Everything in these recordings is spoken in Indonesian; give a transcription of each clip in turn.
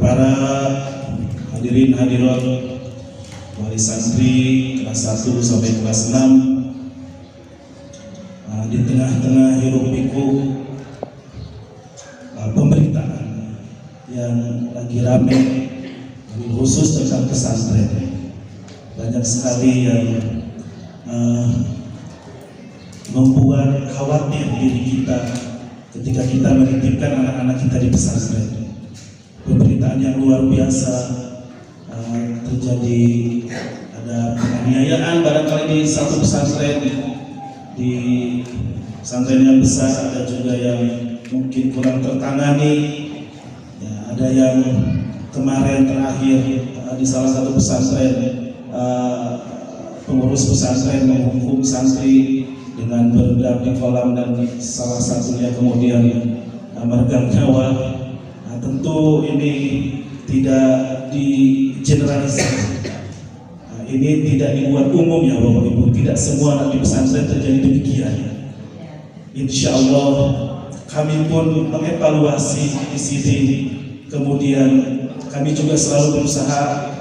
para hadirin hadirat wali santri kelas 1 sampai kelas 6, di tengah-tengah hiruk pikuk pemberitaan yang lagi rame, khusus tentang pesantren. Banyak sekali yang membuat khawatir diri kita ketika kita menitipkan anak-anak kita di pesantren. Pemberitaan yang luar biasa, terjadi ada penganiayaan barangkali di satu pesantren, di pesantren yang besar ada juga yang mungkin kurang tertangani. Ya, ada yang kemarin terakhir di salah satu pesantren, pengurus pesantren menghukum santri dengan berendam di kolam dan salah satunya kemudian meregang nyawa. Nah, tentu ini tidak digeneralisir. Nah, ini tidak dibuat umum ya Bapak Ibu. Tidak semua anak di pesantren terjadi demikian. Insya Allah kami pun mengevaluasi di sini. Kemudian kami juga selalu berusaha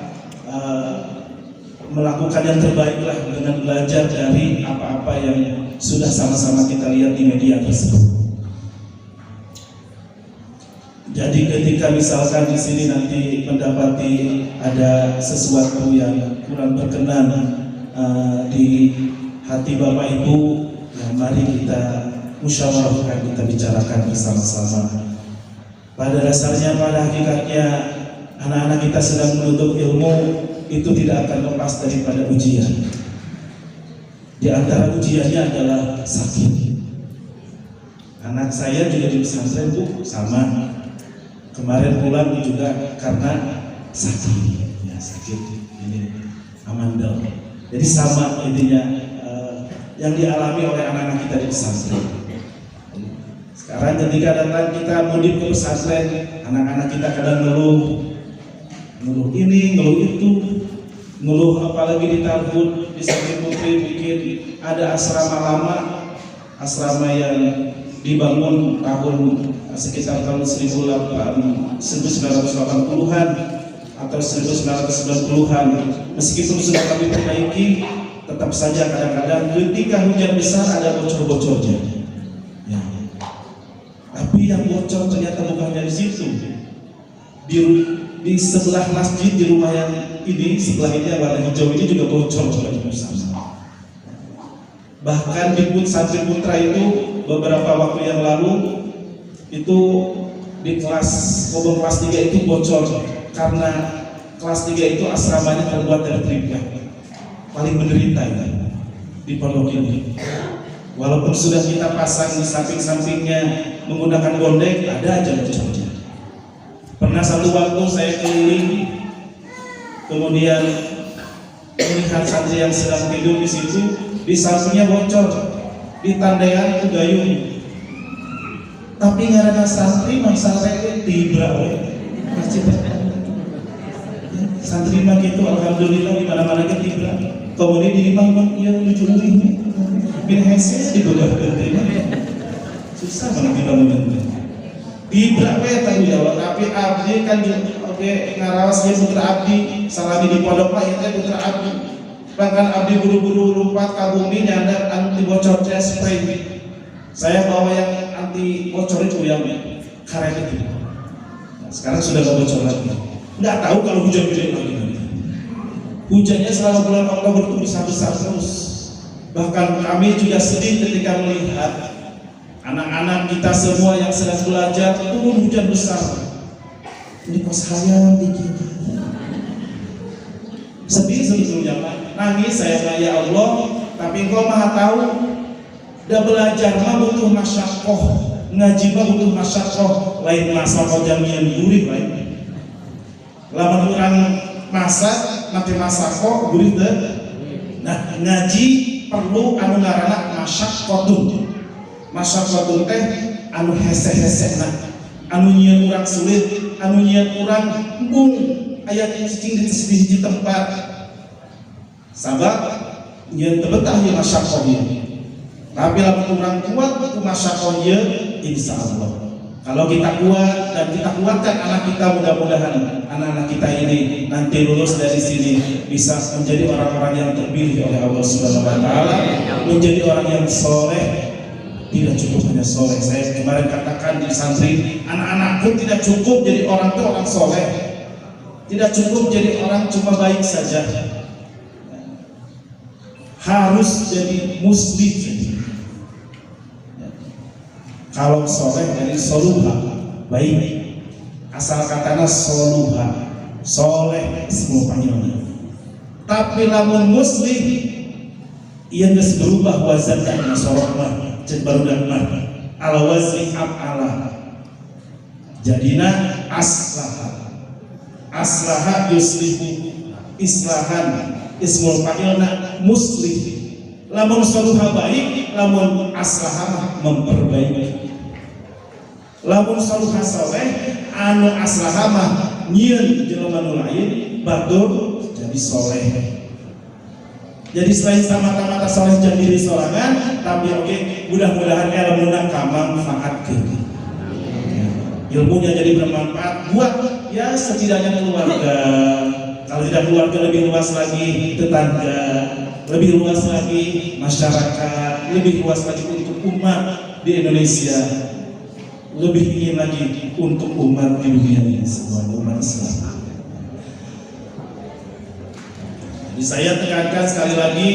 melakukan yang terbaiklah dengan belajar dari apa-apa yang sudah sama-sama kita lihat di media tersebut. Jadi ketika misalkan di sini nanti mendapati ada sesuatu yang kurang berkenan di hati Bapak Ibu, ya mari kita musyawarahkan, kita bicarakan bersama-sama. Pada dasarnya, pada hakikatnya, anak-anak kita sedang menuntut ilmu, itu tidak akan lepas daripada ujian. Di antara ujiannya adalah sakit. Anak saya juga di pesantren Bu, sama. Kemarin pulang juga karena sakit, ya sakit ini amandel. Jadi sama intinya yang dialami oleh anak-anak kita di pesantren. Sekarang ketika datang kita mudik ke pesantren, anak-anak kita kadang ngeluh ini, ngeluh itu, ngeluh apalagi di Talbut, di Sakit Putri bikin ada asrama lama, asrama yang dibangun tahun sekitar tahun 1980-an atau 1990-an. Meskipun sudah kami perbaiki, tetap saja kadang-kadang ketika hujan besar ada bocor-bocornya. Ya. Tapi yang bocor ternyata bukan dari situ. Di sebelah masjid, di rumah yang ini, sebelah ini yang warna hijau ini juga bocor besar. Bahkan di santri putra itu beberapa waktu yang lalu itu di kelas 3 itu bocor karena kelas 3 itu asramanya terbuat dari triplek. Paling menderita ya, di pondok ini. Walaupun sudah kita pasang di samping-sampingnya menggunakan bondeng, ada aja bocornya. Pernah satu waktu saya keliling, kemudian melihat santri yang sedang tidur di situ, di sampingnya bocor, di tandean itu gayung. Tapi ngarana santri masalahnya tibra santri mah gitu, alhamdulillah di mana-mana ke tibra. Kemudian di imam yang lucu ini, bin hese dibedah gede, susah mana kita menentu. Tibra tanggung jawab, tapi abdi kan oke ngarawas dia putra abdi, salami di pondok lah ya putra abdi. Bahkan abdi buru-buru lompat ke bumi nyadar anti bocor spray. Saya bawa yang anti bocor itu yang keren itu. Nah, sekarang sudah gak bocor lagi. Nggak tahu kalau hujan gede lagi nanti. Hujannya selama bulan Oktober itu bisa besar terus. Bahkan kami juga sedih ketika melihat anak-anak kita semua yang sedang belajar turun hujan besar. Ini kos saya dikit. Sedih sebetulnya Pak. Nangis saya ya Allah, tapi Engkau Maha tahu. Udah belajar mah butuh masyakoh, ngaji mah butuh masyakoh, lain masakoh jamian gurih lain. Lamun orang masak, nanti masakoh gurih deh. Nah ngaji perlu anu ngaranna masyakoh. Masyakoh teh anu hese-hese nah, anu nyieun urang sulit, anu nyieun urang embung ayat yang cicing di hiji tempat. Sabab nyieun teu betah ieu masyakoh ieu. Tapi lamun urang kuat itu masyakoh ieu insyaallah. Kalau kita kuat dan kita kuatkan anak kita, mudah-mudahan anak-anak kita ini nanti lulus dari sini bisa menjadi orang-orang yang terpilih oleh Allah Subhanahu wa taala, menjadi orang yang soleh. Tidak cukup hanya soleh. Saya kemarin katakan di santri, anak-anakku tidak cukup jadi orang itu orang soleh. Tidak cukup jadi orang cuma baik saja. Harus jadi muslim. Kalau soleh dari soluha, baik. Asal katanya soluha, soleh semua panjangnya. Tapi lamun muslim, ia nggak berubah wazan dan nasoroklah, baru dan mah. Ala wazni af'ala. Jadina aslaha. Aslaha yuslihu. Islahan ismul fa'ilna muslim. Lamun soluha baik, lamun aslaha memperbaiki. Lamun soluha soleh, anu aslaha mah nyieun jelema nu lain batur jadi soleh. Jadi selain sama-sama soleh jadi diri sorangan, tapi oke, mudah-mudahan ilmuna kamanfaatkeun. Ilmunya jadi bermanfaat buat ya setidaknya keluarga. Kalau tidak keluarga lebih luas lagi tetangga, lebih luas lagi masyarakat, lebih luas lagi untuk umat di Indonesia, lebih ingin lagi untuk umat di dunia ini semua, umat Islam. Jadi saya tekankan sekali lagi,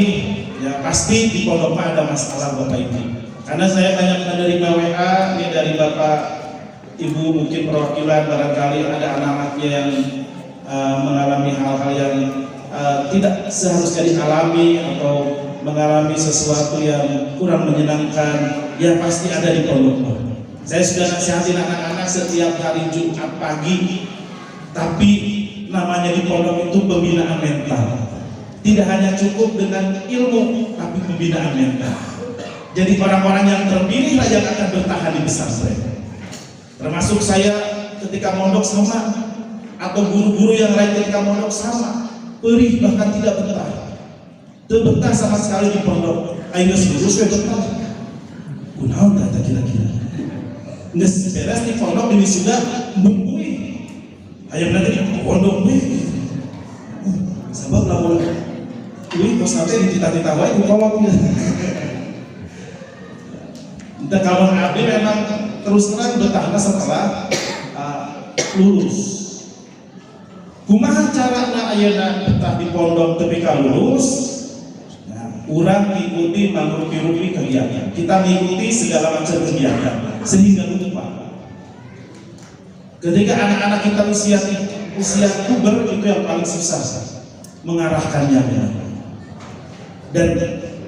ya pasti di pondok ada masalah Bapak Ibu. Karena saya banyak menerima WA ini dari Bapak Ibu, mungkin perwakilan barangkali ada anak-anaknya yang mengalami hal-hal yang tidak seharusnya dialami atau mengalami sesuatu yang kurang menyenangkan, yang pasti ada di pondok. Saya sudah nasihatin anak-anak setiap hari Jumat pagi, tapi namanya di pondok itu pembinaan mental. Tidak hanya cukup dengan ilmu, tapi pembinaan mental. Jadi orang-orang yang terpilih yang akan bertahan di pesantren. Termasuk saya ketika mondok sama, atau guru-guru yang lain ketika mondok sama, perih bahkan tidak betah. Betah sama sekali di pondok. Ayo lulus we betah. Kunaon kata kira-kira. Geus beres di pondok ini sudah bungkui. Aya nanti di pondok we. Sabab lamun kuwi kos nate di tita-tita wae ku kolot. Dan kalau abdi memang terus terang betahna setelah lulus. Kumaha carana ayeuna betah di pondok tapi lulus? Nah, urang mengikuti mangrupi-rupi kegiatan. Kita mengikuti segala macam kegiatan sehingga lupa. Ketika anak-anak kita usia puber itu yang paling susah mengarahkannya. Dan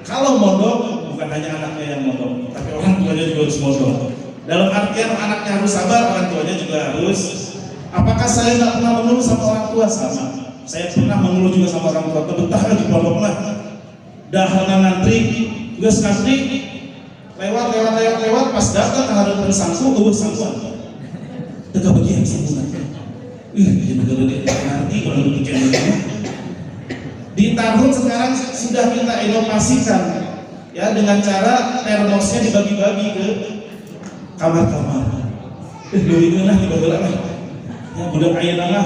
kalau mondok bukan hanya anaknya yang mondok, tapi orang tuanya juga harus mondok. Dalam artian anaknya harus sabar, orang tuanya juga harus. Apakah saya nggak pernah mengeluh sama orang tua? Sama. Saya pernah mengeluh juga sama orang tua. Betah di pondok mah. Dahana ngantri, geus ngantri, lewat pas datang ke hareup sangku, eueuh sangkuan. Teu bagian sangkuan. Jadi gede nanti kalau bikin di tahun sekarang sudah kita inovasikan ya dengan cara termosnya dibagi-bagi ke kamar-kamar. Lebih enak dibagi-bagi. Ya budak ayeuna mah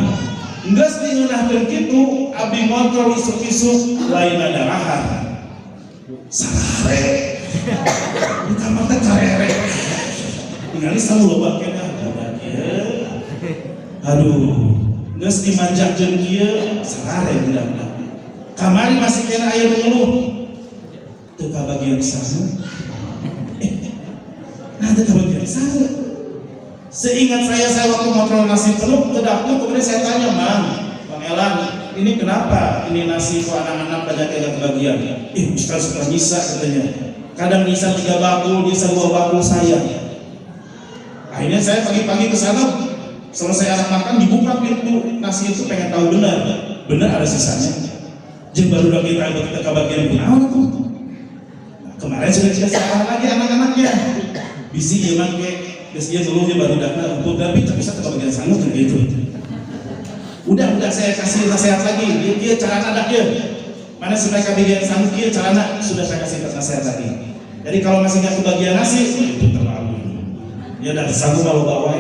geus diunahkeun kitu, abdi motor isuk-isuk lain darahan. Sarare. Di kamar teh karere. Ningali samuloba keneh budak ieu. Aduh, geus dimanjakeun kieu sarare budak. Kamari masih kena aya mengeluh. Teu kabagian sana. Nah teu kabagian sana. Seingat saya waktu kontrol nasi penuh ke dapur, kemudian saya tanya, Bang Elan, ini kenapa ini nasi kok anak-anak banyak yang kebagian? Ustaz suka nyisa katanya. Kadang nyisa 3 bakul, nyisa 2 bakul saya. Akhirnya saya pagi-pagi ke sana, selesai anak makan dibuka pintu nasi itu, pengen tahu benar ada sisanya. Jeung baru kita kebagian kunaon tuh. Kemarin sudah dikasih lagi anak-anaknya. Bisi ieu mah geus ieu dulu dia baru datang untuk tapi bisa kebagian sanggup gitu. Udah saya kasih nasihat lagi. Dia carana dak ieu. Mana sudah kebagian sanggup ieu carana sudah saya kasih nasihat lagi. Jadi kalau masih enggak kebagian nasi itu terlalu. Ya dan satu kalau bawa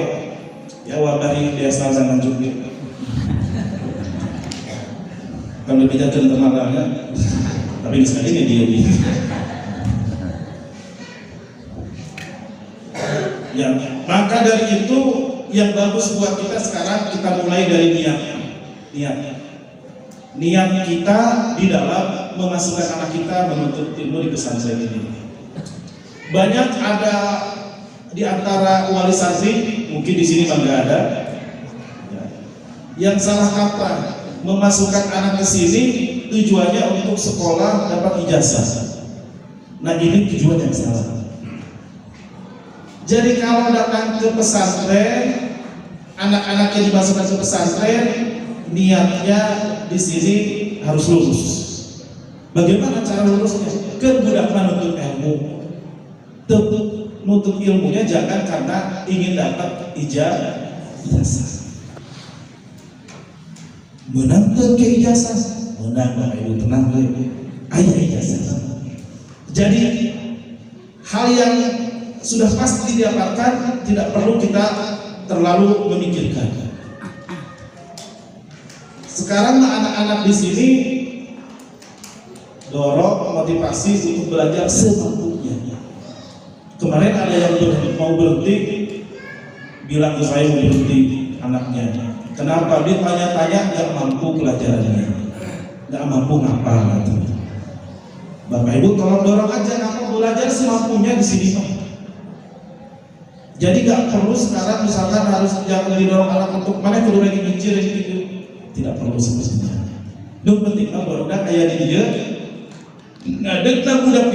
ya wabari biasa zaman juga. Kalau lebih jatuh teman-teman, tapi sekali ini dia. Ya, maka dari itu yang bagus buat kita sekarang kita mulai dari niat kita di dalam memasukkan anak kita menuntut ilmu di pesantren ini. Banyak ada di antara wali santri, mungkin di sini nggak ada, yang salah kaprah memasukkan anak ke sini tujuannya untuk sekolah dapat ijazah. Nah ini tujuan yang salah. Jadi kalau datang ke pesantren, anak-anak yang dimasukkan ke pesantren, niatnya di sini harus lulus. Bagaimana cara lulusnya? Kemudian menuntut ilmu. Menuntut ilmunya jangan karena ingin dapat ijazah. Menantang ke ijazah, menang Bapak Ibu tenang ayah ijazah. Jadi hal yang sudah pasti didapatkan tidak perlu kita terlalu memikirkan. Sekarang anak-anak di sini dorong motivasi untuk belajar semampunya. Kemarin ada yang mau berhenti, bilang ke saya mau berhenti anaknya. Kenapa? Dia tanya-tanya nggak mampu pelajarannya, nggak mampu ngapal. Bapak Ibu tolong dorong aja ngapal belajar semampunya di sini. Jadi nggak perlu sekarang misalkan harus jangan didorong anak untuk mana kudu lagi mikir gitu, tidak perlu semestinya. Yang penting baru dah kayak dia, nggak ada budak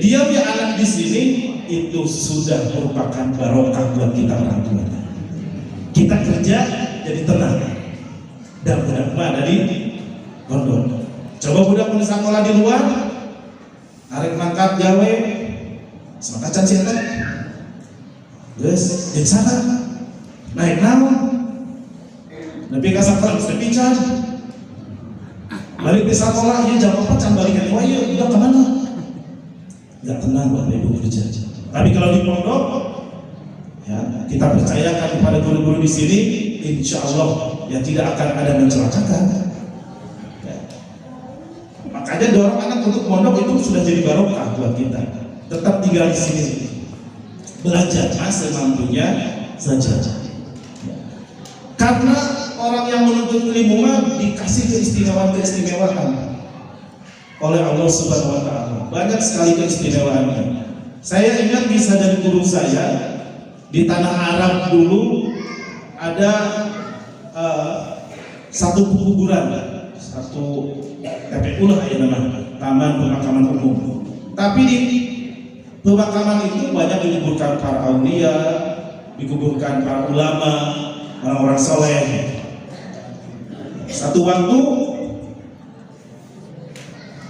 dia punya anak di sini itu sudah merupakan barokah buat kita orang tua. Kita kerja jadi tenang dan budak ada di pondok. Coba budak pun sekolah di luar, arek mangkat gawe, semangat cinta. Terus, jadi sana naik naon, tapi kasar kalau bisa pican, balik di sekolah, ya jam 4 can balik ke ya udah kemana? Gak tenang Bapak Ibu kerja. Tapi kalau di pondok, ya kita percayakan kepada guru-guru di sini, insya Allah ya tidak akan ada mencelakakan. Ya. Makanya dorong anak untuk pondok itu sudah jadi barokah buat kita. Tetap tinggal di sini. Belajar semampunya saja. Karena orang yang menuntut ilmu dikasih keistimewaan oleh Allah Subhanahu wa taala. Banyak sekali keistimewaannya. Saya ingat bisa dari guru saya di tanah Arab dulu ada satu kuburan, satu TPU lah ya namanya, Taman Pemakaman Umum. Tapi di pemakaman itu banyak dikuburkan para aulia, dikuburkan para ulama, orang-orang soleh. Satu waktu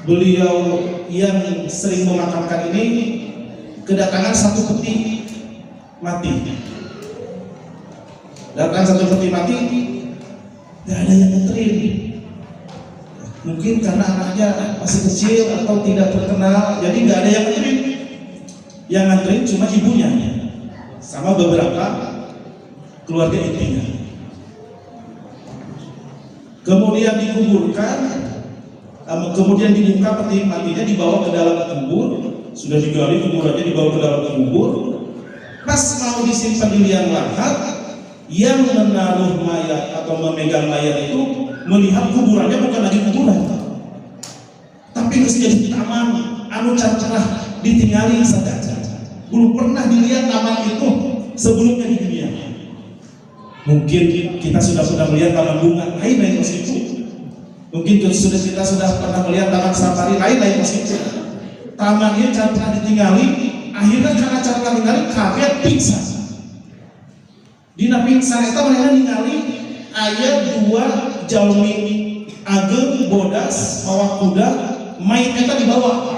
beliau yang sering memakamkan ini kedatangan satu peti mati. Datang satu peti mati, tidak ada yang nganterin. Mungkin karena anaknya masih kecil atau tidak terkenal, jadi nggak ada yang nganterin. Yang nganterin cuma ibunya sama beberapa keluarga intinya. Kemudian dikuburkan, kemudian dibuka peti matinya, dibawa ke dalam kubur, sudah digali kuburannya, dibawa ke dalam kubur. Pas mau disimpan di liang lahat, yang menaruh mayat atau memegang mayat itu melihat kuburannya bukan lagi kuburan, tapi mesti jadi taman, anu cerah ditinggali saja. Belum pernah dilihat taman itu sebelumnya di dunia. Mungkin kita sudah melihat taman bunga lain meskipun. Mungkin kita sudah pernah melihat taman safari lain meskipun. Taman ini pernah ditinggali, akhirnya karena cara tinggali kaget pingsan. Dina pingsan itu mereka ningali ayat 2 jalmi ageng bodas mawa kuda main eta dibawa.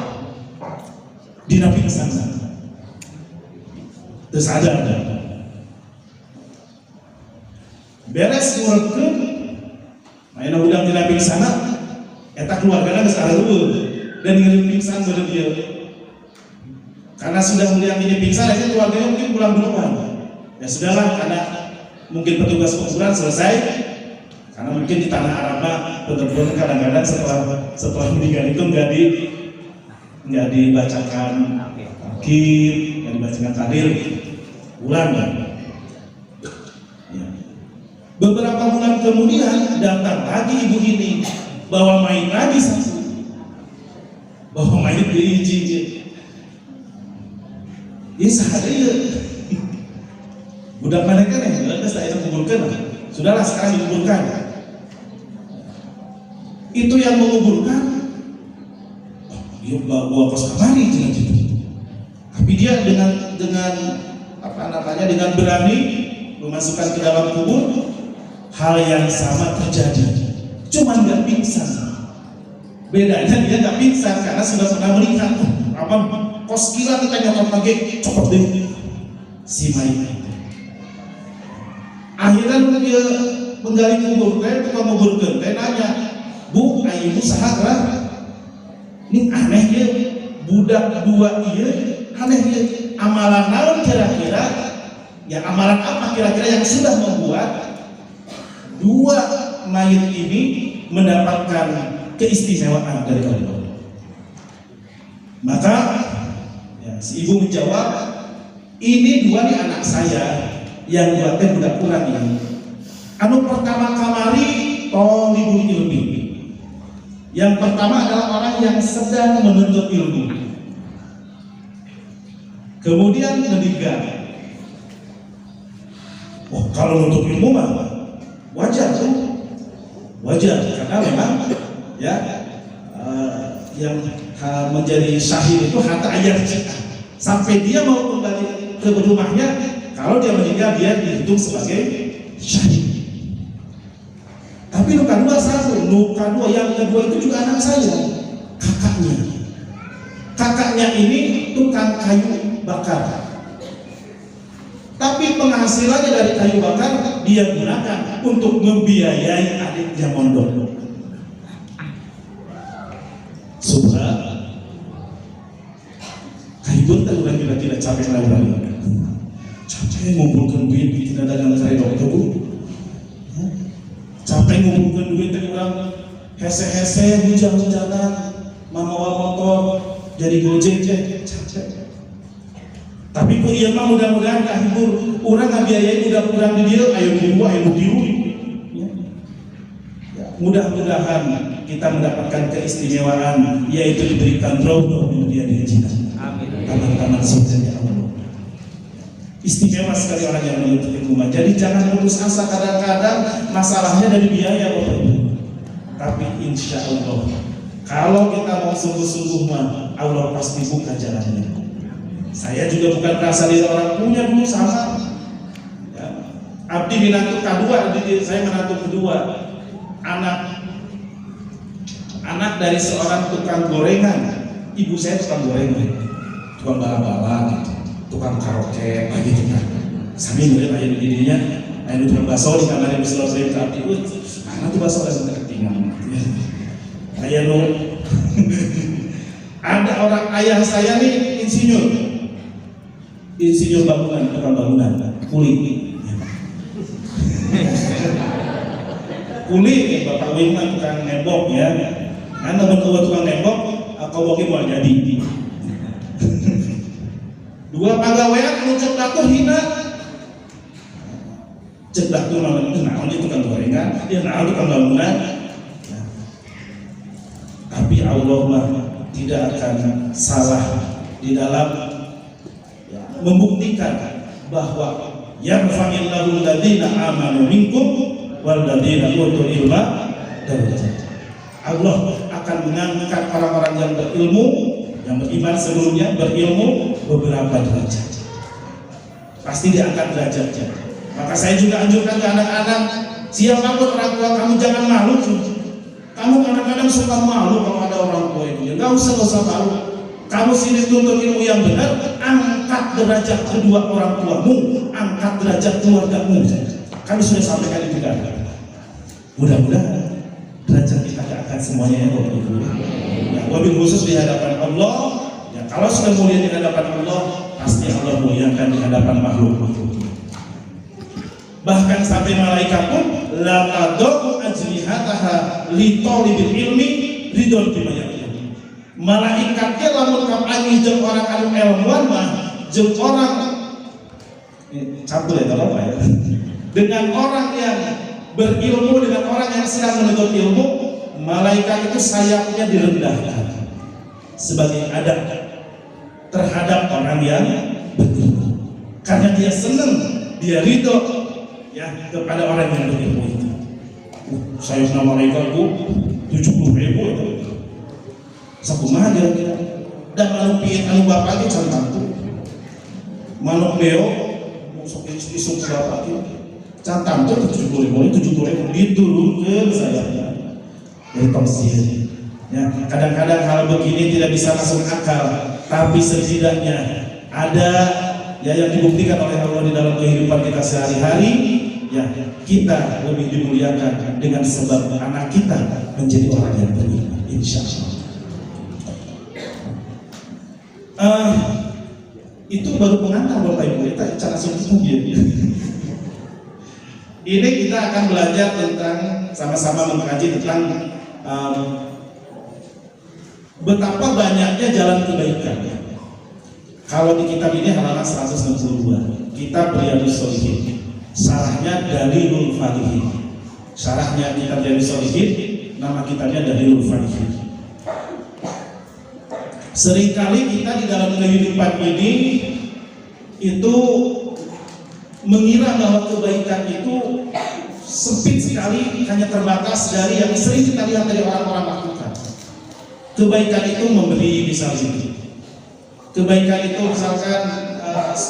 Dina pingsan. Terus ada beres diurutkeun main udang di nabi sana eta keluargana geus areueul dan ngirim pingsan beureum dia karena sudah melihat ini pingsan aja keluarganya mungkin pulang duluan Ya sudahlah, karena mungkin petugas penguburan selesai, karena mungkin di tanah Arab benar-benar kadang-kadang setelah meninggal itu nggak dibacakan kir, nggak dibacakan takdir, ulang kan. Ya. Beberapa bulan kemudian datang lagi ibu ini bawa mayat lagi satu, bawa mayat diiji. Ini sehari budak mereka nih, saya kuburkan. Sudahlah sekarang dikuburkan. Itu yang menguburkan, dia bawa kos kamari gitu. Tapi dia dengan dengan berani memasukkan ke dalam kubur, hal yang sama terjadi. Cuman nggak pingsan. Bedanya dia nggak pingsan karena sudah pernah melihat apa kos kila kita nyokot lagi copot deh si mayat. Akhirnya dia menggali kubur, tukang kubur teh nanya, Bu, ibu saha ini aneh ya, budak dua iya aneh ya, amalan naon kira-kira, ya amalan apa kira-kira yang sudah membuat dua mayat ini mendapatkan keistimewaan dari Allah. Maka ya, si ibu menjawab, ini dua nih anak saya yang buatnya budak kurang ini. Anu pertama kamari tolibul ilmi. Yang pertama adalah orang yang sedang menuntut ilmu. Kemudian meninggal. Oh, kalau menuntut ilmu mah wajar tuh, wajar karena memang ya yang menjadi syahid itu hatta ayat sampai dia mau kembali ke rumahnya. Kalau dia meninggal, dia dihitung sebagai syahid. Tapi luka dua satu, luka dua yang kedua itu juga anak saya, kakaknya. Kakaknya ini tukang kayu bakar. Tapi penghasilannya dari kayu bakar dia gunakan untuk membiayai adiknya mondok. Subhanallah. Kayu bakar udah tidak capek lagi. Capek ngumpulkan duit bikin dagangan saya dokter Bu. Capek ngumpulkan duit dari orang hese-hese hujan-hujanan mamawa motor jadi gojek capek. Tapi ku iya mah mudah-mudahan kahibur urang ngabiayai budak-budak di dieu ayo diru ya, mudah-mudahan kita mendapatkan keistimewaan yaitu diberikan rawdoh di dunia di Cina. Amin. Taman-taman surganya Allah. Istimewa sekali orang yang menuntut ilmu. Jadi jangan putus asa, kadang-kadang masalahnya dari biaya Bapak Ibu. Tapi insya Allah kalau kita mau sungguh-sungguh mah Allah pasti buka jalannya. Saya juga bukan berasal dari orang punya dulu sama. Ya. Abdi menantu kedua, saya menantu kedua. Anak dari seorang tukang gorengan. Ibu saya tukang gorengan, tukang bala-bala gitu. Tukang karaoke lagi gitu kan sambil ngeliat ayah dirinya ayah tukang bakso di kamar yang bisa saya berarti mana tuh bakso langsung ketinggalan ayah lo ada orang ayah saya nih insinyur bangunan, tukang bangunan kuli Bapak Wimah tukang nembok ya karena bentuk tukang nembok kau mungkin mau jadi dua pegawaian anu cek datur hina cek datur naon itu kan gorengan ya naon tukang bangunan ya. Tapi Allah mah tidak akan salah di dalam ya, membuktikan bahwa yarfa'illahu alladziina aamanu minkum wal ladziina utul ilma darajat. Allah akan mengangkat orang-orang yang berilmu, yang beriman sebelumnya, berilmu beberapa derajat. Pasti diangkat derajatnya. Maka saya juga anjurkan ke anak-anak, siapapun orang tua kamu jangan malu. Kamu kadang-kadang suka malu kalau ada orang tua itu. Enggak usah malu. Kamu sini tuntut ilmu yang benar, angkat derajat kedua orang tuamu, angkat derajat keluargamu. Kami sudah sampaikan itu kan. Mudah-mudahan derajat kita akan semuanya yang Bapak Ibu. Ya, wabil khusus di hadapan Allah. Ya, kalau sudah mulia di hadapan Allah, pasti Allah muliakan di hadapan makhluk. Bahkan sampai malaikat pun la tadau ajlihataha li talibil ilmi ridon bima yaqul. Malaikatnya lamun kapangi jeung orang anu ilmuwan mah jeung orang campur ya apa ya. Dengan orang yang berilmu, dengan orang yang sedang menuntut ilmu, malaikat itu sayapnya direndahkan sebagai adab terhadap orang yang berilmu, karena dia senang, dia ridho ya kepada orang yang berilmu itu. Saya nama malaikat bu 70.000 itu sakumaha kira-kira. Dan anu pieu anu bapaknya cantantu manuk beo sok isuk bapak kieu cantam tuh 70.000 diturunkan sayapnya dari tafsir. Ya, kadang-kadang hal begini tidak bisa masuk akal, tapi setidaknya ada ya yang dibuktikan oleh Allah di dalam kehidupan kita sehari-hari. Ya, kita lebih dimuliakan dengan sebab anak kita menjadi orang yang beriman, insya Allah. Itu baru pengantar Bapak Ibu, kita cara sungguh dia. Ini kita akan belajar tentang sama-sama mengkaji tentang betapa banyaknya jalan kebaikan. Kalau di kitab ini halaman 162, kitab Riyadhus Shalihin, syarahnya Dalilul Falihin. Syarahnya kitab Riyadhus Shalihin, nama kitabnya Dalilul Falihin. Seringkali kita di dalam kehidupan ini itu mengira bahwa kebaikan itu sempit sekali, hanya terbatas dari yang sering kita lihat dari orang-orang lakukan. Kebaikan itu memberi, misalnya kebaikan itu misalkan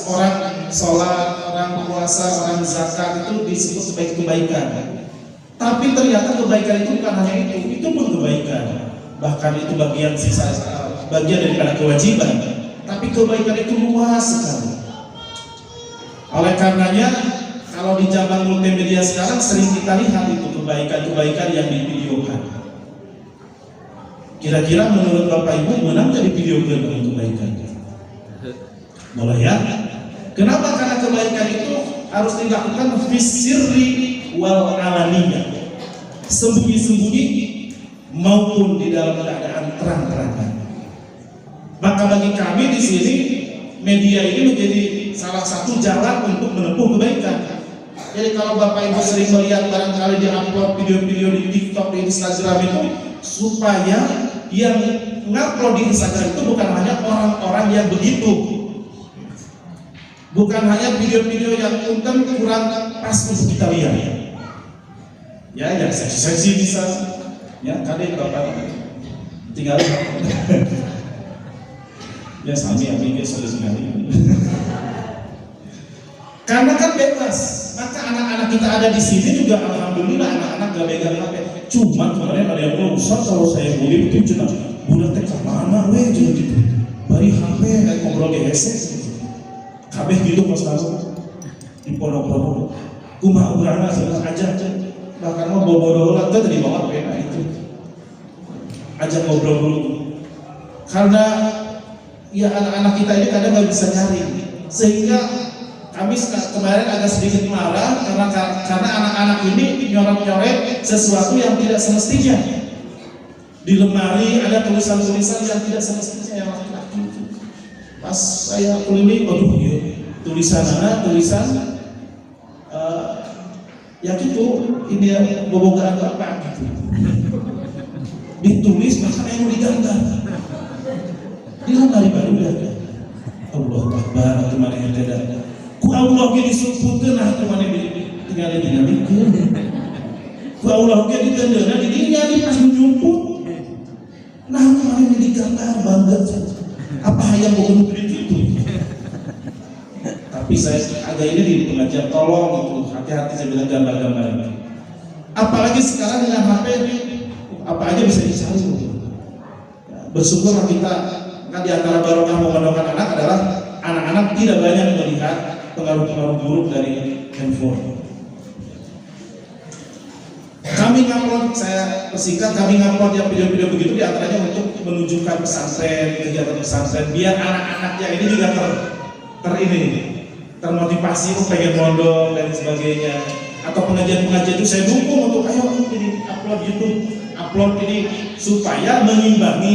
orang sholat, orang puasa, orang zakat itu disebut sebagai kebaikan. Tapi ternyata kebaikan itu bukan hanya itu pun kebaikan. Bahkan itu bagian daripada kewajiban. Tapi kebaikan itu luas sekali. Oleh karenanya, kalau di zaman multimedia sekarang sering kita lihat itu kebaikan-kebaikan yang divideokan. Kira-kira menurut Bapak Ibu mana jadi videokan kebaikan? Boleh ya? Kenapa? Karena kebaikan itu harus dilakukan fisirri wal alaniyah, sembunyi-sembunyi maupun di dalam keadaan terang-terangan. Maka bagi kami di sini media ini menjadi salah satu jalan untuk menempuh kebaikan. Jadi kalau Bapak Ibu sering melihat barangkali di upload video-video di TikTok, di Instagram itu, supaya yang ngupload di Instagram itu bukan hanya orang-orang yang begitu, bukan hanya video-video yang konten kurang pas untuk kita lihat. Ya, yang seksi-seksi bisa, ya kadang Bapak tinggal ya sami amiknya sudah sekali. Karena kan bebas, maka anak-anak kita ada di sini juga alhamdulillah anak-anak gak pegang HP. Cuma kemarin ada yang bilang, Ustaz kalau saya boleh itu cina budak teh kemana weh jadi gitu. Bari HP kayak ngobrol di headset. Kabeh gitu pas lalu di pondok-pondok. Kumaha urang aja. Bahkan mau bobo-bobo teh dari bawah pena itu. Ajak ngobrol dulu. Karena ya anak-anak kita ini kadang nggak bisa nyari, sehingga kami kemarin agak sedikit marah karena anak-anak ini nyoret-nyoret sesuatu yang tidak semestinya. Di lemari ada tulisan-tulisan yang tidak semestinya yang laki-laki. Pas saya keliling, waduh ya, tulisan ya gitu, ini bobogaan apa gitu. Ditulis bahkan yang digambar. Di lemari baru ada. Allah Akbar, kemarin tidak. Ku Allah ge disebutkeun nah kemana tinggal dikeun. Ku Allah ge ditendeuna ditinggali pas nyumput. Nah kemarin digambar bangga. Apa yang mau itu? Tapi saya agak ini di pengajian tolong itu hati-hati saya bilang gambar-gambar ini. Apalagi sekarang dengan HP apa aja bisa dicari. Bersyukurlah kita kan di antara barokah mengandalkan anak adalah anak-anak tidak banyak melihat pengaruh-pengaruh buruk dari handphone. Kami ngupload, saya persingkat, kami ngupload yang video-video begitu di antaranya untuk menunjukkan pesantren, kegiatan pesantren, biar anak-anaknya ini juga termotivasi, pengen mondok dan sebagainya, atau pengajian-pengajian itu saya dukung untuk ayo ini upload YouTube, upload ini supaya mengimbangi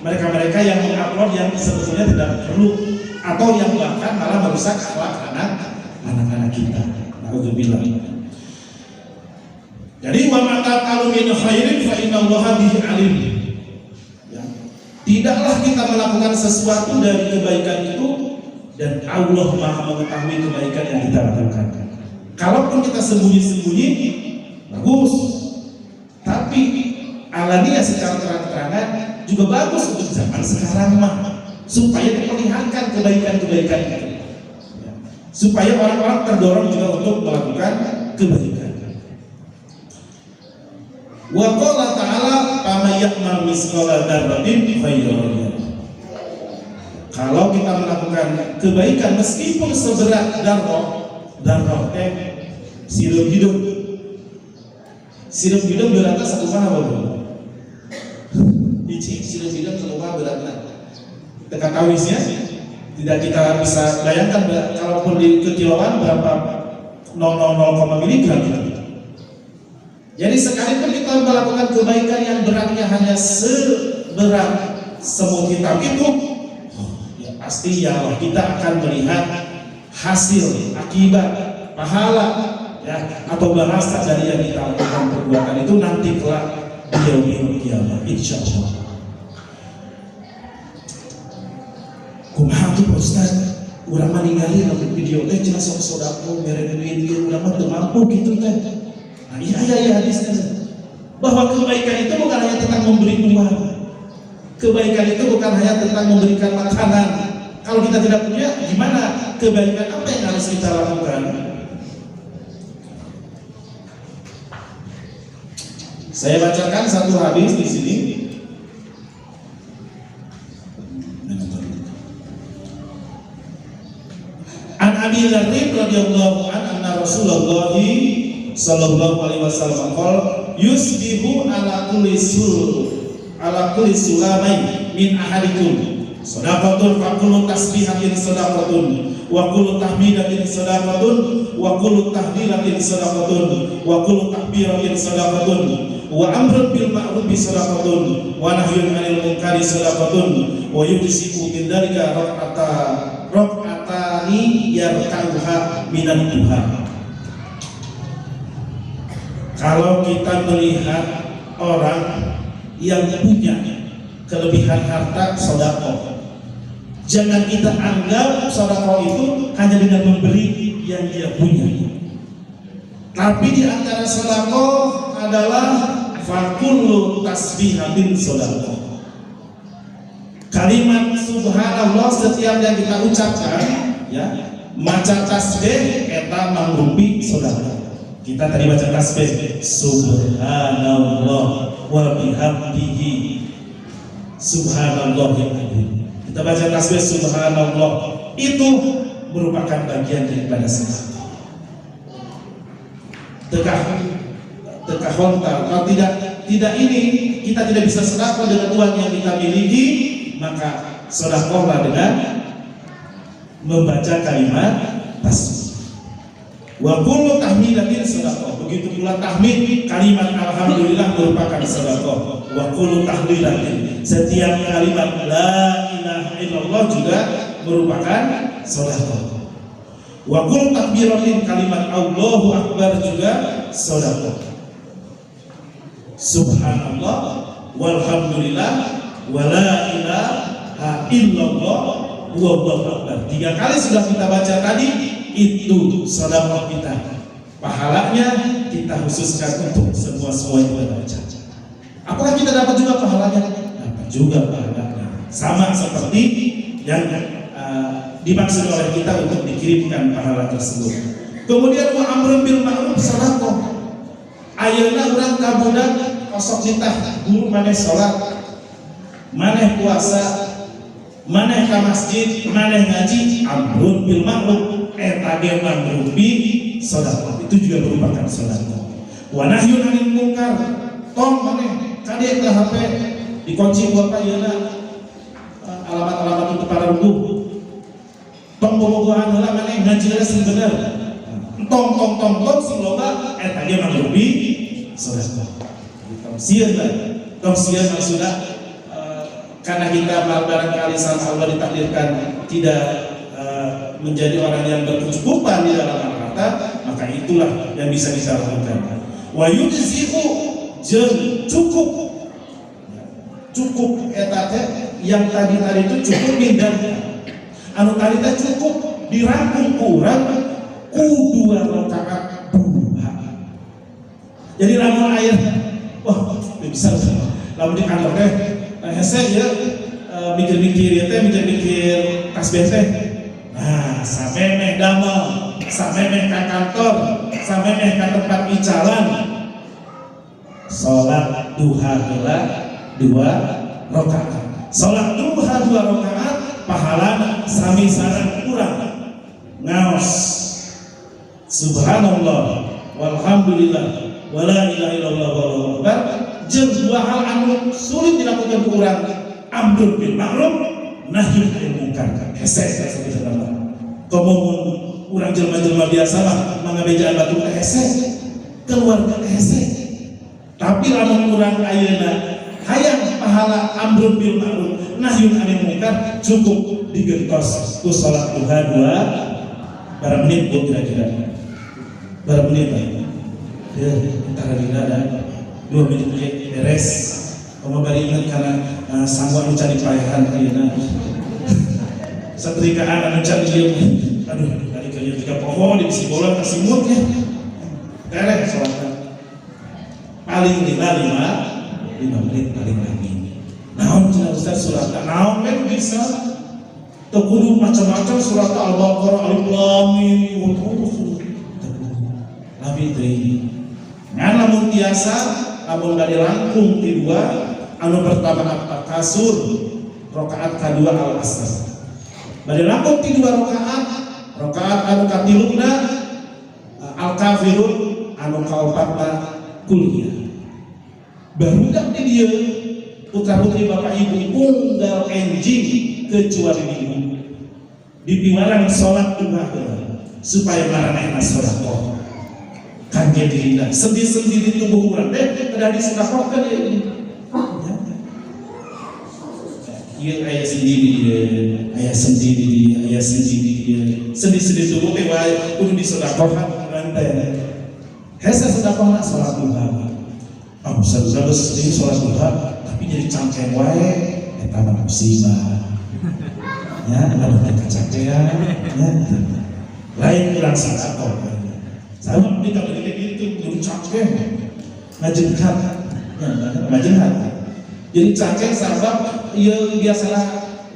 mereka-mereka yang mengupload yang sebetulnya tidak perlu atau yang bahkan malah merusak akhlak anak-anak kita. Alhamdulillah. Jadi wa ma ta'alu min khairin fa innallaha bihi alim. Ya. Tidaklah kita melakukan sesuatu dari kebaikan itu dan Allah Maha mengetahui kebaikan yang kita lakukan. Kalaupun kita sembunyi-sembunyi, bagus. Tapi alania secara terang-terangan juga bagus untuk zaman sekarang mah, supaya diperlihatkan kebaikan-kebaikan itu. Ya. Supaya orang-orang terdorong juga untuk melakukan kebaikan. Wa qala ta'ala faman ya'mal misqala dzarratin khairan yarah. Kalau kita melakukan kebaikan meskipun seberat darah sirup hidup beratnya satu mana baru? Biji sirup hidup satu beratnya. Teka tawisnya tidak kita bisa bayangkan kalaupun di kekilauan berapa 0,0 miligram. Jadi sekalipun kita melakukan kebaikan yang beratnya hanya seberat semut hitam itu, ya pasti ya Allah kita akan melihat hasil, akibat, pahala, ya atau balasan dari yang kita lakukan perbuatan itu nanti kelak di yaumil qiyamah, insyaallah. Kumaha tuh Ustaz? Urang mah ningali dalam video teh cenah sok sodako mere duit ieu urang mah teu mampu kitu teh. Nah, iya hadisnya bahwa kebaikan itu bukan hanya tentang memberi uang, kebaikan itu bukan hanya tentang memberikan makanan. Kalau kita tidak punya, gimana? Kebaikan apa yang harus kita lakukan? Saya bacakan satu hadis di sini. An Abi Dzar radhiyallahu anhu Rasulullah sallallahu alaihi wasallam qala yusbihu ala kulli sulamain min ahadikum sadaqatun fa kullu tasbihatin sadaqatun wa kullu tahmidatin sadaqatun wa kullu tahlilatin sadaqatun wa kullu takbiratin sadaqatun wa amrun bil ma'ruf sadaqatun wa nahyun 'anil munkari sadaqatun wa yujzi'u min dzalika rak'atani yarka'uha minan duha. Kalau kita melihat orang yang punya kelebihan harta sedekah, jangan kita anggap sedekah itu hanya dengan memberi yang dia punya. Tapi di antara sedekah adalah fakullu tasbihatin sedekah. Kalimat subhanallah setiap yang kita ucapkan, ya, maca tasbih eta mangrupi sedekah. Kita tadi baca tasbih subhanallah wa bihamdihi subhanallahil azim. Kita baca tasbih subhanallah itu merupakan bagian daripada sedekah. Tekah hontal. Kalau tidak ini kita tidak bisa sedekah dengan uang yang kita miliki, maka sedekahlah dengan membaca kalimat tasbih. Wa kullu tahmidatin sedekah. Begitu pula tahmid, kalimat alhamdulillah merupakan sedekah. Wa kullu tahlilatin, setiap kalimat la ilaha illallah juga merupakan sedekah. Wa kullu takbiratin, kalimat Allahu akbar juga sedekah. Subhanallah walhamdulillah wa la ilaha illallah wallahu akbar. 3 kali sudah kita baca tadi, itu sedekah kita. Pahalanya kita khususkan untuk semua yang kita baca. Apakah kita dapat juga pahalanya? Dapat juga pahalanya. Sama seperti yang dimaksud oleh kita untuk dikirimkan pahala tersebut. Kemudian wa amrun bil ma'ruf sedekah. Ayeuna urang ka budak kosok ditah guru maneh salat, maneh puasa, maneh ka masjid, maneh ngaji, amrun bil ma'ruf eta ge mangrupi sedekah. Itu juga merupakan sedekah. Wa nahyun 'anil munkar, tong maneh kade ka HP dikunci ku apa yeuna alamat-alamat itu para rubuh. Tong bobogohan heula maneh ngaji ngajinya sing bener. Tong sing loba eta ge mangrupi sedekah. Tausiah lah. Tausiah maksudnya karena kita barangkali sama Allah ditakdirkan tidak menjadi orang yang berkecukupan di dalam harta, maka itulah yang bisa kita lakukan. Wa yujzi'u jeung cukup eta teh yang tadi itu cukup mindan. Anu tadi teh cukup dirangkum kurang ku 2 rakaat duha. Jadi lamun aya wah bisa lamun di kantor teh hese ya mikir-mikir tasbih teh. Nah, samemeh damel, samemeh ka kantor, samemeh ka tempat bicalan. Salat duha heula 2 rakaat. Salat duha 2 rakaat pahalana sami sareng urang. Ngaos. Subhanallah walhamdulillah wala ilaha illallah wallahu akbar. Jeung 2 hal anu sulit dilakukan ku urang, amrun bil ma'ruf nahyun 'anil munkar. Hese sabenerna. Komun urang jelema-jelema biasa mah mangabejaan batu hese, keluarga hese. Tapi lamun urang ayeuna hayang pahala amrun bil ma'ruf nahyun 'anil munkar cukup digentos ku salat duha 2 berapa menit bu kira-kira? Berapa menit Pak? Ya, antara dina ada 2 menit beres. Kamu bari ingat karena sanggup anu cari paehan ayeuna. Satrikaan anu cari ieu. Aduh, tadi kayaknya 3 pohon di bisi bola kasih mut ya. Terek salat. Paling lima menit paling lagi. Naon cenah Ustaz surat naon kan bisa? Teu kudu macam-macam surat Al-Baqarah, Alif Lam Mim, tapi teuing. Ngan lamun tiasa, lamun bade langkung ti 2, anu pertama At-Takasur, rakaat kedua Al-Asr. Bade langkung ti 2 rakaat anu katiluna Al-Kafirun, anu kaopatna Qul. Barudak di dieu putra-putri bapak ibu unggal enjing kecuali ibu dipiwarang sholat duha supaya maranehna sedekah kangge dirina sendi-sendi di tubuh urang teh kada disedekahkeun ya ini. Ieu aya sendi di dieu, aya sendi di dieu, aya sendi di dieu. Sendi-sendi tubuh teh wae kudu disedekahkan urang teh. Hese sedekahna sholat duha. Saudara-saudara ini sholat duha tapi jadi cangkeng wae eta mah musibah. Ya, ada kecangkean ya. Lain kurang sedekah. Sama di kamar itu jadi cangkeng. Ngajengkat. Ya, ngajengkat. Jadi cangkeng sabab ieu biasalah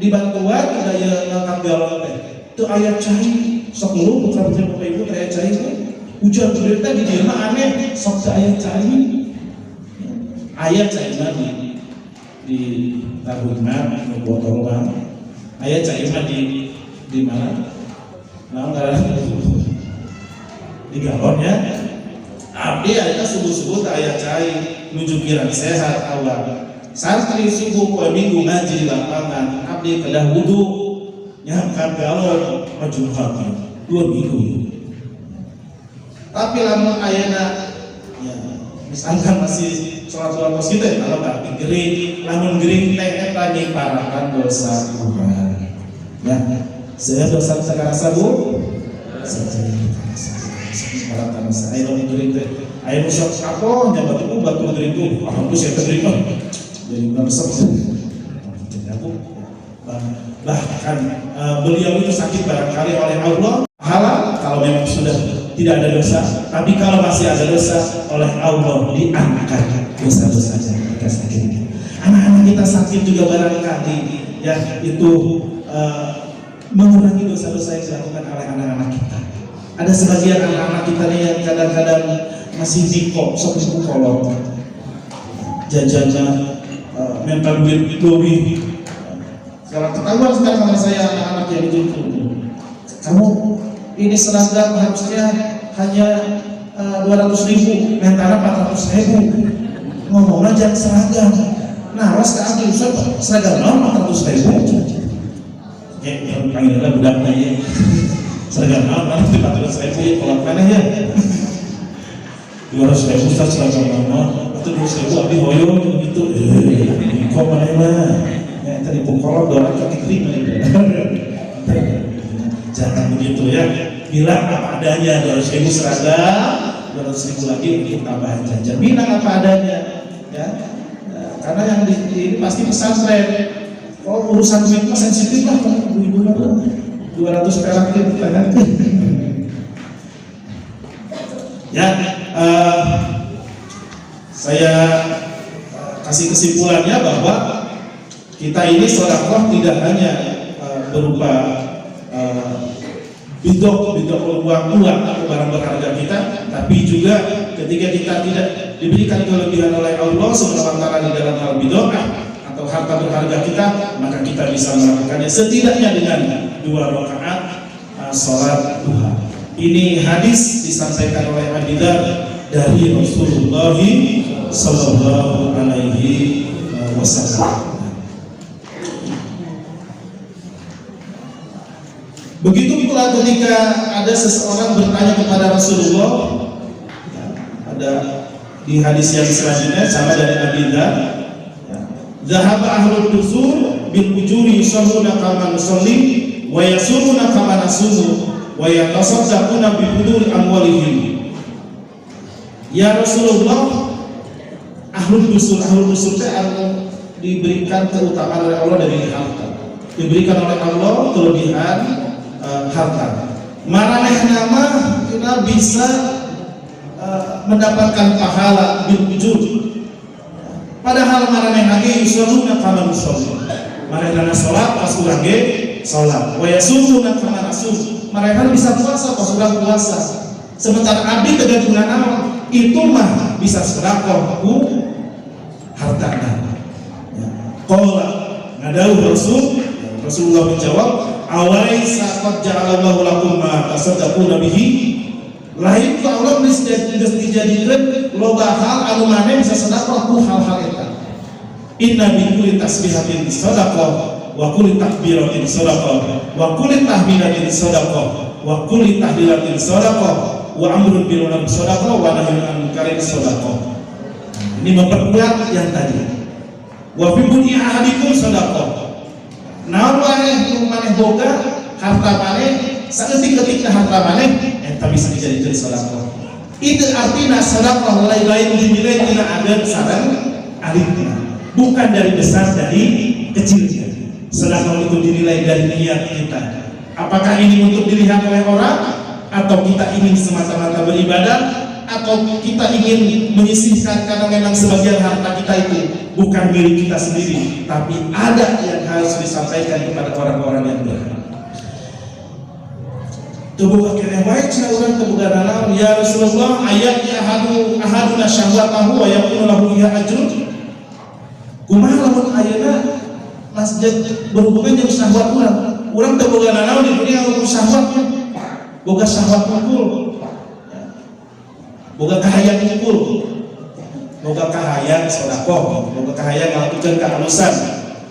dibantuan da ieu ngangkat galon teh. Teu aya cai, sok lu putra-putri bapak ibu teh aya cai teh. Hujan gede teh di dieu mah aneh, sok teu aya cai. Ayat cairna di tahunna botol bang. Ayat cairna di mana? Nah, di galon ya. Abdi ayatnya subuh ayat cair menuju kirang sehat awal. Santri subuh poe minggu ngaji di lapangan. Abdi kedah wudu nyangkat galon maju hati 2 minggu. Tapi lama ayatnya ya misalkan masih sholat pos kita kalau nggak gering, lamun gering teh eta nyiparakan dosa kurang. Ya, saya dosa sakarasa bu, saya nyiparakan dosa. Ayo gering teh, ayo musyak apa? Jabat itu batu gering tuh, alhamdulillah saya gering kan. Jadi nggak besar sih. Bahkan beliau itu sakit barangkali oleh Allah halal kalau memang sudah tidak ada dosa, tapi kalau masih ada dosa oleh Allah diangkat dosa-dosanya ketika sakit. Anak-anak kita sakit juga barangkali ya itu mengurangi dosa-dosa yang dilakukan oleh anak-anak kita. Ada sebagian anak-anak kita nih yang kadang-kadang masih dikok, sok dikolong, jajannya mental duit lebih. Sekarang ketahuan sekarang sama saya anak-anak yang itu, kamu ini seragam harusnya hanya 200.000, mentara 400.000. Ngomong aja seragam. Nah, ras ke Abdi Ustaz, seragam 400.000. Yang panggilnya budaknya ya. seragam nama nanti 400.000 kolak mana ya 200.000 Ustaz seragam nama atau 200.000 abdi hoyo gitu kok mana mah ya tadi pukul doang kaki kering jangan begitu ya, bilang apa adanya 200.000 seragam 200.000 lagi untuk tambahan jajan, bilang apa adanya ya. Karena yang ini pasti pesantren. Kalau urusan duit mah sensitif lah, ibu-ibu 200 perak itu tangan. Ya, saya kasih kesimpulannya bahwa kita ini sedekah tidak hanya berupa bidok uang atau barang berharga kita, tapi juga ketika kita tidak diberikan kelebihan oleh Allah Subhanahu wa taala di dalam hal bidok atau harta berharga kita, maka kita bisa melakukannya setidaknya dengan 2 rakaat salat duha. Ini hadis disampaikan oleh Abi Dzar dari Rasulullah sallallahu alaihi wasallam. Begitu pula ketika ada seseorang bertanya kepada Rasulullah, ada di hadis yang selanjutnya sama dari Abi Dzar, "Dzahaba ahlud dusur bil ujuri yusalluna kama nusalli wa yasumuna kama nasumu wa yatasaddaquna bi huduri amwalihim." Ya Rasulullah, ahlud dusur teh diberikan keutamaan oleh Allah dari harta, diberikan oleh Allah kelebihan harta. Maraneh nama kita bisa mendapatkan pahala bil ujur. Padahal maraneh lagi yusalluna kama nusalli. Maraneh salat pas urang ge salat. Wa yasumuna kama nasum. Maraneh bisa puasa pas urang puasa. Sementara abdi teu naon, itu mah bisa sedekah ku hartana. Qala ngadauh Rasulullah menjawab, "Awaisa qad ja'alallahu lakum ma tasaddaquna bihi?" Lain ku Allah geus dijadikeun loba hal anu maneh bisa sedekah ku hal-hal eta. Inna bi kulli tasbihatin sadaqah wa kulli takbiratin sadaqah wa kulli tahmidatin sadaqah wa kulli tahlilatin sadaqah wa amrun bil ma'ruf sadaqah wa nahyun 'anil munkar sadaqah. Ini memperkuat yang tadi. Wa fi buni ahadikum sadaqah. Naon maneh boga harta maneh saeutik-eutik harta maneh eta bisa dijadikeun sedekah. Itu artinya sedekah lain-lain dinilai tina adat sareng alifna, bukan dari besar dari kecilnya. Sedekah itu dinilai dari niat kita. Apakah ini untuk dilihat oleh orang atau kita ingin semata-mata beribadah atau kita ingin menyisihkan karena memang sebagian harta kita itu bukan milik kita sendiri, tapi ada yang harus disampaikan kepada orang-orang yang berhak. Tubuh akhirnya baik cina urang tebuga naon ya Rasulullah ayat ya ahaduna syahwatahu wa yakunu lahu fiha ajrun. Kumaha lamun ayeuna masjid berhubungan jeung syahwat urang tebuga naon di dunia untuk syahwatnya. Boga syahwat mukul. Boga kahayang mukul. Boga kahayang sedekah, boga kahayang ngalakukeun kehalusan.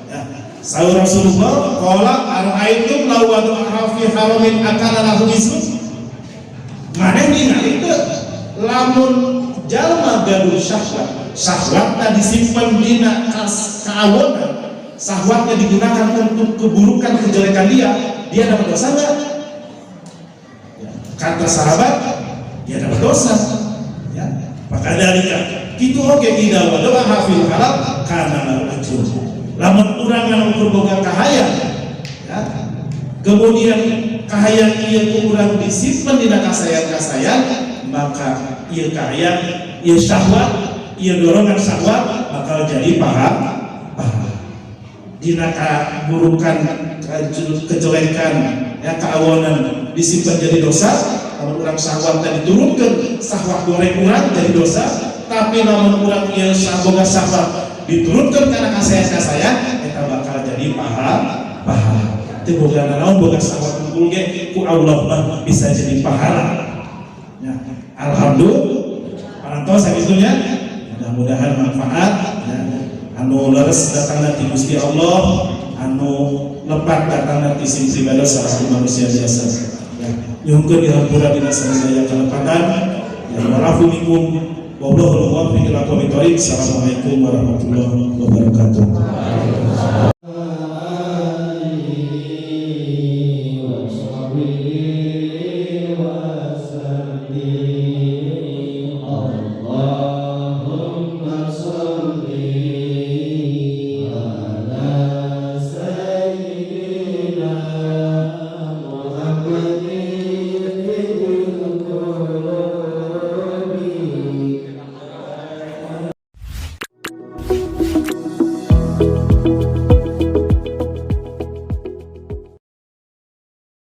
Ya. Saur Rasulullah, qala ara'aitum law wada'a fi haramin akala lahu ism. Maneh ningali teu lamun jalma gaduh syahwat, syahwatna disimpen dina kaawonan, syahwatnya digunakan untuk keburukan kejelekan dia dapat dosa enggak? Kata sahabat, dia dapat dosa. Ya. Maka dari kitu oge tidak wadah hafil halal karena lahu ajrun. Lamun urang anu boga kahayang, ya. Kemudian kahayang ieu ku urang disimpen dina kasayang-kasayang, maka ieu kahayang, ieu syahwat, ieu dorongan syahwat bakal jadi pahala. Dina kaburukan, kejelekan, ya kaawonan disimpan jadi dosa. Kalau urang syahwat tadi diturunkeun syahwat goreng urang jadi dosa. Tapi namun urang ieu boga syahwat diturunkeun karena kasayang-kasayang eta bakal jadi pahala. Teu boga naon boga syahwat unggul ge ku Allah mah bisa jadi pahala. Ya, alhamdulillah. Parantos sakitunya. Mudah-mudahan manfaat ya. Anu leres datang nanti Gusti Allah, anu lepat datang nanti sing pribadi sareng manusia biasa. Ya. nyuhkeun dihampura dina sadaya kalepanan. Ya wa'afu minkum. Wallahul muwaffiq ila aqwamit thoriq. Assalamualaikum warahmatullahi wabarakatuh.